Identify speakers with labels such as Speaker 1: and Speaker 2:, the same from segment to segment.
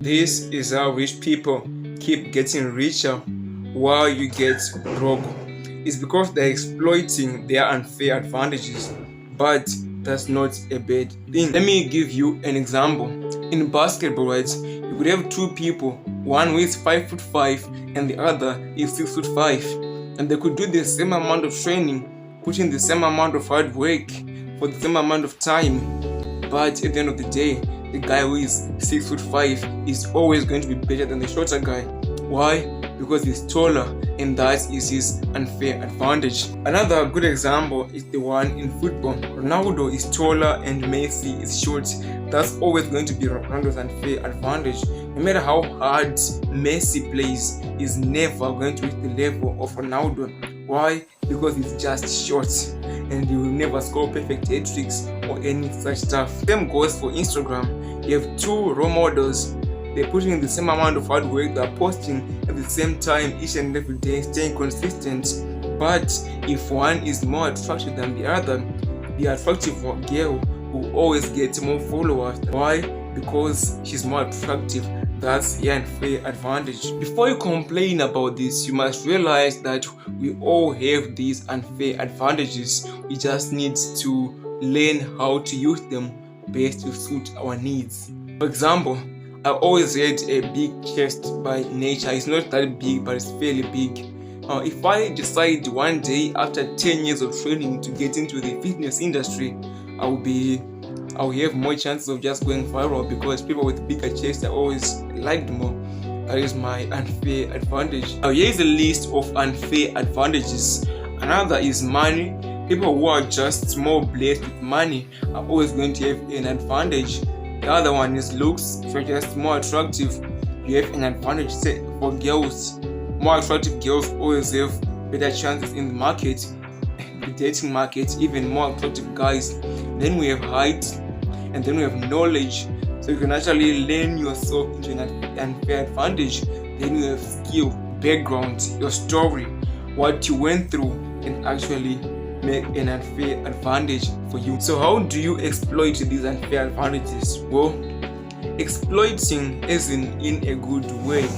Speaker 1: This is how rich people keep getting richer while you get broke. It's because they're exploiting their unfair advantages, but that's not a bad thing. Let me give you an example. In basketball, right, you could have two people, one who is 5'5" and the other is 6'5", and they could do the same amount of training, put in the same amount of hard work for the same amount of time, but at the end of the day, the guy who is 6'5" is always going to be better than the shorter guy. Why? Because he's taller, and that is his unfair advantage. Another good example is the one in football. Ronaldo is taller and Messi is short. That's always going to be Ronaldo's unfair advantage. No matter how hard Messi plays, he's never going to reach the level of Ronaldo. Why? Because he's just short and he will never score perfect hat tricks or any such stuff. Same goes for Instagram. You have two role models. They're putting in the same amount of hard work, they're posting at the same time each and every day, staying consistent. But if one is more attractive than the other, the attractive girl will always get more followers. Why? Because she's more attractive. That's the unfair advantage. Before you complain about this, you must realize that we all have these unfair advantages. We just need to learn how to use them best to suit our needs. For example, I always had a big chest by nature. It's not that big, but it's fairly big. If I decide one day after 10 years of training to get into the fitness industry, I'll have more chances of just going viral because people with bigger chests are always liked more. That is my unfair advantage. Now here is a list of unfair advantages. Another is money. People who are just more blessed with money are always going to have an advantage. The other one is looks. If you're just more attractive, you have an advantage. Say for girls, more attractive girls always have better chances in the market, the dating market, even more attractive guys. Then we have height, and then we have knowledge. So you can actually learn yourself into an unfair advantage. Then we have skill, background, your story, what you went through, and actually make an unfair advantage for you. So how do you exploit these unfair advantages? Well, exploiting isn't in a good way.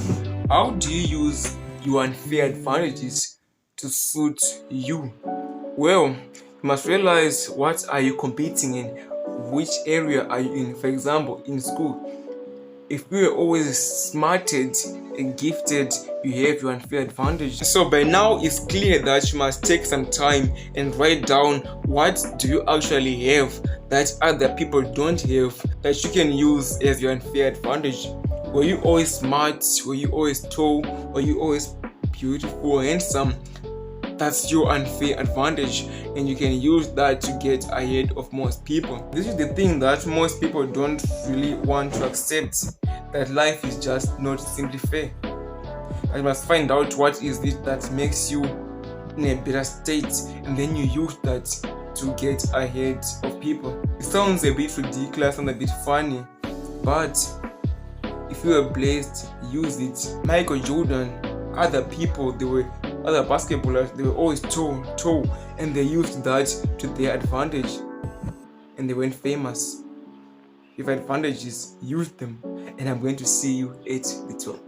Speaker 1: How do you use your unfair advantages to suit you? Well, you must realize what are you competing in, which area are you in. For example, in school, if you are always smarted and gifted, you have your unfair advantage. So by now it's clear that you must take some time and write down what do you actually have that other people don't have that you can use as your unfair advantage. Were you always smart? Were you always tall? Were you always beautiful, handsome? That's your unfair advantage, and you can use that to get ahead of most people. This is the thing that most people don't really want to accept, that life is just not simply fair. I must find out what is it that makes you in a better state, and then you use that to get ahead of people. It sounds a bit ridiculous and a bit funny, but if you are blessed, use it. Michael Jordan, other basketballers, they were always tall, and they used that to their advantage, and they went famous. If advantages, use them, and I'm going to see you at the top.